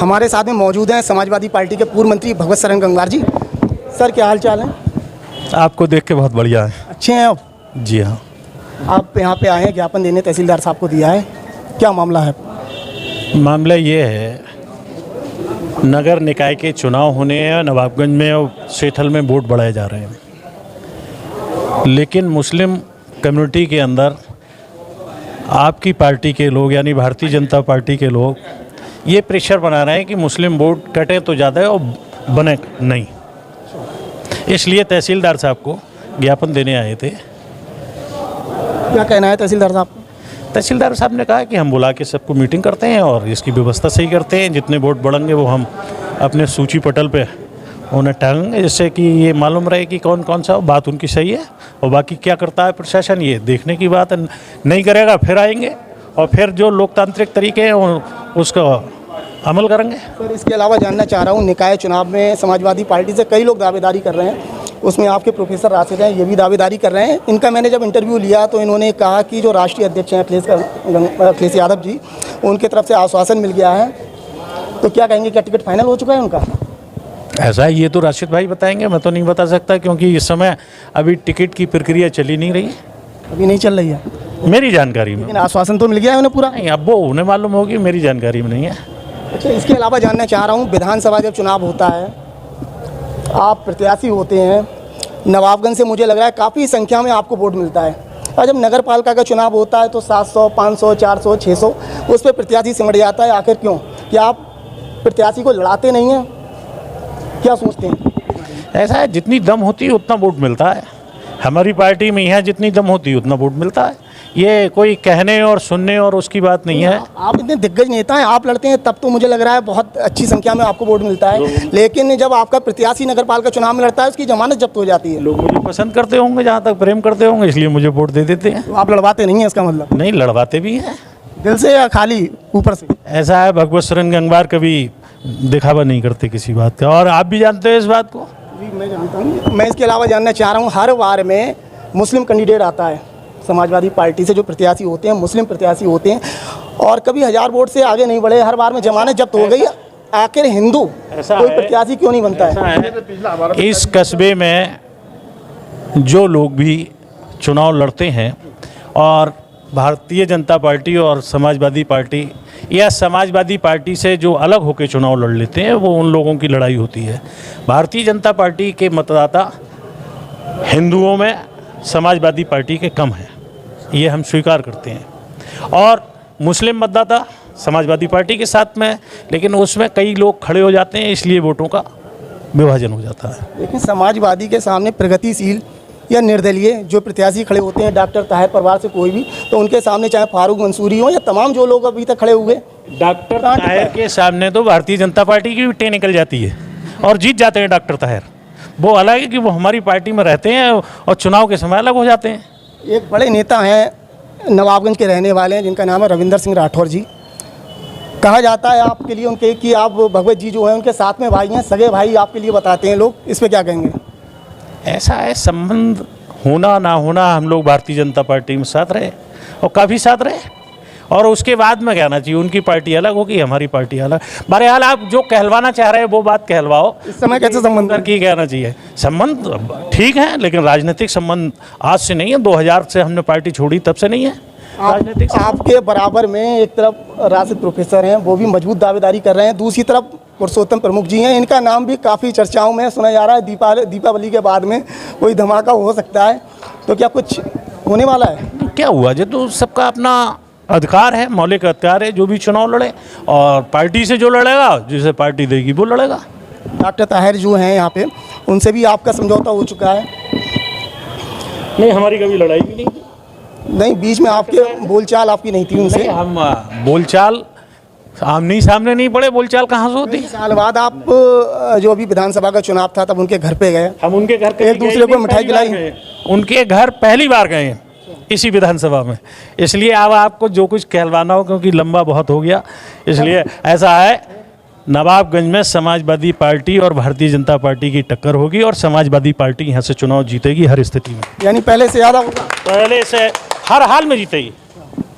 हमारे साथ में मौजूद हैं समाजवादी पार्टी के पूर्व मंत्री भगवत सरन गंगवार जी। सर, क्या हाल चाल है? आपको देख के बहुत बढ़िया है। अच्छे हैं आप? जी हाँ। आप यहाँ पे आए हैं ज्ञापन देने, तहसीलदार साहब को दिया है, क्या मामला है? मामला ये है, नगर निकाय के चुनाव होने हैं, नवाबगंज में और सेठल में वोट बढ़ाए जा रहे हैं, लेकिन मुस्लिम कम्युनिटी के अंदर आपकी पार्टी के लोग यानी भारतीय जनता पार्टी के लोग ये प्रेशर बना रहे हैं कि मुस्लिम वोट कटे तो ज़्यादा है और बने नहीं। इसलिए तहसीलदार साहब को ज्ञापन देने आए थे। क्या कहना है तहसीलदार साहब? तहसीलदार साहब ने कहा कि हम बुला के सबको मीटिंग करते हैं और इसकी व्यवस्था सही करते हैं, जितने वोट बढ़ेंगे वो हम अपने सूची पटल पे उन्हें टांगेंगे, जिससे कि ये मालूम रहे कि कौन कौन सा बात उनकी सही है। और बाकी क्या करता है प्रशासन, ये देखने की बात है। नहीं करेगा फिर आएंगे और फिर जो लोकतांत्रिक तरीके हैं उसका अमल करेंगे। सर, इसके अलावा जानना चाह रहा हूँ, निकाय चुनाव में समाजवादी पार्टी से कई लोग दावेदारी कर रहे हैं, उसमें आपके प्रोफेसर राशिद हैं, ये भी दावेदारी कर रहे हैं। इनका मैंने जब इंटरव्यू लिया तो इन्होंने कहा कि जो राष्ट्रीय अध्यक्ष हैं अखिलेश यादव जी, उनकी तरफ से आश्वासन मिल गया है। तो क्या कहेंगे, क्या टिकट फाइनल हो चुका है उनका? ऐसा है, ये तो राशिद भाई बताएंगे, मैं तो नहीं बता सकता, क्योंकि इस समय अभी टिकट की प्रक्रिया चली नहीं रही है। अभी नहीं चल रही है मेरी जानकारी में। लेकिन आश्वासन तो मिल गया है उन्हें पूरा? नहीं, अब वो उन्हें मालूम होगी, मेरी जानकारी में नहीं है। अच्छा, इसके अलावा जानना चाह रहा हूँ, विधानसभा जब चुनाव होता है, आप प्रत्याशी होते हैं, नवाबगंज से मुझे लग रहा है काफ़ी संख्या में आपको वोट मिलता है, और जब नगर पालिका का चुनाव होता है तो 700, 500, 400, 600 उस पर प्रत्याशी सिमट जाता है। आखिर क्यों? क्या आप प्रत्याशी को लड़ाते नहीं हैं? क्या सोचते हैं? ऐसा है, जितनी दम होती है उतना वोट मिलता है। हमारी पार्टी में यहाँ जितनी दम होती है उतना वोट मिलता है। ये कोई कहने और सुनने और उसकी बात नहीं है। आप इतने दिग्गज नेता हैं, आप लड़ते हैं तब तो मुझे लग रहा है बहुत अच्छी संख्या में आपको वोट मिलता है, लेकिन जब आपका प्रत्याशी नगर पालिका चुनाव में लड़ता है उसकी जमानत जब्त हो जाती है। लोग मुझे पसंद करते होंगे, जहाँ तक प्रेम करते होंगे, इसलिए मुझे वोट दे देते हैं। तो आप लड़वाते नहीं हैं, इसका मतलब? नहीं, लड़वाते भी हैं। दिल से या खाली ऊपर से? ऐसा है, भगवत सरन गंगवार कभी दिखावा नहीं करते किसी बात का, और आप भी जानते हो इस बात को। जी, मैं जानता हूँ। मैं इसके अलावा जानना चाह रहा हूँ, हर बार में मुस्लिम कैंडिडेट आता है, समाजवादी पार्टी से जो प्रत्याशी होते हैं मुस्लिम प्रत्याशी होते हैं, और कभी 1000 वोट से आगे नहीं बढ़े, हर बार में जमानत जब्त हो गई। आखिर हिंदू कोई प्रत्याशी क्यों नहीं बनता है? इस कस्बे में जो लोग भी चुनाव लड़ते हैं और भारतीय जनता पार्टी और समाजवादी पार्टी या समाजवादी पार्टी से जो अलग होकर चुनाव लड़ लेते हैं, वो उन लोगों की लड़ाई होती है। भारतीय जनता पार्टी के मतदाता हिंदुओं में समाजवादी पार्टी के कम हैं, ये हम स्वीकार करते हैं, और मुस्लिम मतदाता समाजवादी पार्टी के साथ में, लेकिन उसमें कई लोग खड़े हो जाते हैं, इसलिए वोटों का विभाजन हो जाता है। लेकिन समाजवादी के सामने प्रगतिशील या निर्दलीय जो प्रत्याशी खड़े होते हैं, डॉक्टर ताहिर परिवार से कोई भी, तो उनके सामने चाहे फारूक मंसूरी हो या तमाम जो लोग अभी तक खड़े हुए, डॉक्टर ताहिर के सामने तो भारतीय जनता पार्टी की टें निकल जाती है और जीत जाते हैं डॉक्टर ताहिर। वो अलग है कि वो हमारी पार्टी में रहते हैं और चुनाव के समय अलग हो जाते हैं। एक बड़े नेता हैं, नवाबगंज के रहने वाले हैं, जिनका नाम है रविंदर सिंह राठौर जी। कहा जाता है आपके लिए उनके कि आप भगवत जी जो हैं उनके साथ में भाई हैं, सगे भाई आपके लिए बताते हैं लोग, इस पर क्या कहेंगे? ऐसा है, संबंध होना ना होना, हम लोग भारतीय जनता पार्टी में साथ रहे और काफ़ी साथ रहे, और उसके बाद में कहना चाहिए उनकी पार्टी अलग होगी, हमारी पार्टी अलग। बहरहाल आप जो कहलवाना चाह रहे हैं वो बात कहलवाओ। इस समय कैसे संबंध की कहना चाहिए? संबंध ठीक है, लेकिन राजनीतिक संबंध आज से नहीं है, 2000 से हमने पार्टी छोड़ी तब से नहीं है राजनीतिक। आपके बराबर में एक तरफ राशिद प्रोफेसर हैं, वो भी मजबूत दावेदारी कर रहे हैं, दूसरी तरफ पुरुषोत्तम प्रमुख जी हैं, इनका नाम भी काफ़ी चर्चाओं में सुना जा रहा है। दीपावली के बाद में कोई धमाका हो सकता है, तो क्या कुछ होने वाला है? क्या हुआ, जो तो सबका अपना अधिकार है, मौलिक अधिकार है, जो भी चुनाव लड़े, और पार्टी से जो लड़ेगा, जिसे पार्टी देगी वो लड़ेगा। डॉक्टर ताहिर जो हैं यहाँ पे, उनसे भी आपका समझौता हो चुका है? नहीं, हमारी कभी लड़ाई भी नहीं, बीच में आपके बोलचाल आपकी नहीं थी उनसे? हम बोलचाल आमने सामने नहीं पड़े, बोलचाल कहाँ से होती? साल बाद आप जो अभी विधानसभा का चुनाव था तब उनके घर पे गए? हम उनके घर एक दूसरे को मिठाई खिलाई? उनके घर पहली बार गए इसी विधानसभा में, इसलिए अब आपको जो कुछ कहलवाना हो, क्योंकि लंबा बहुत हो गया, इसलिए ऐसा है, नवाबगंज में समाजवादी पार्टी और भारतीय जनता पार्टी की टक्कर होगी और समाजवादी पार्टी यहाँ से चुनाव जीतेगी हर स्थिति में। यानी पहले से ज़्यादा होगा? पहले से हर हाल में जीतेगी।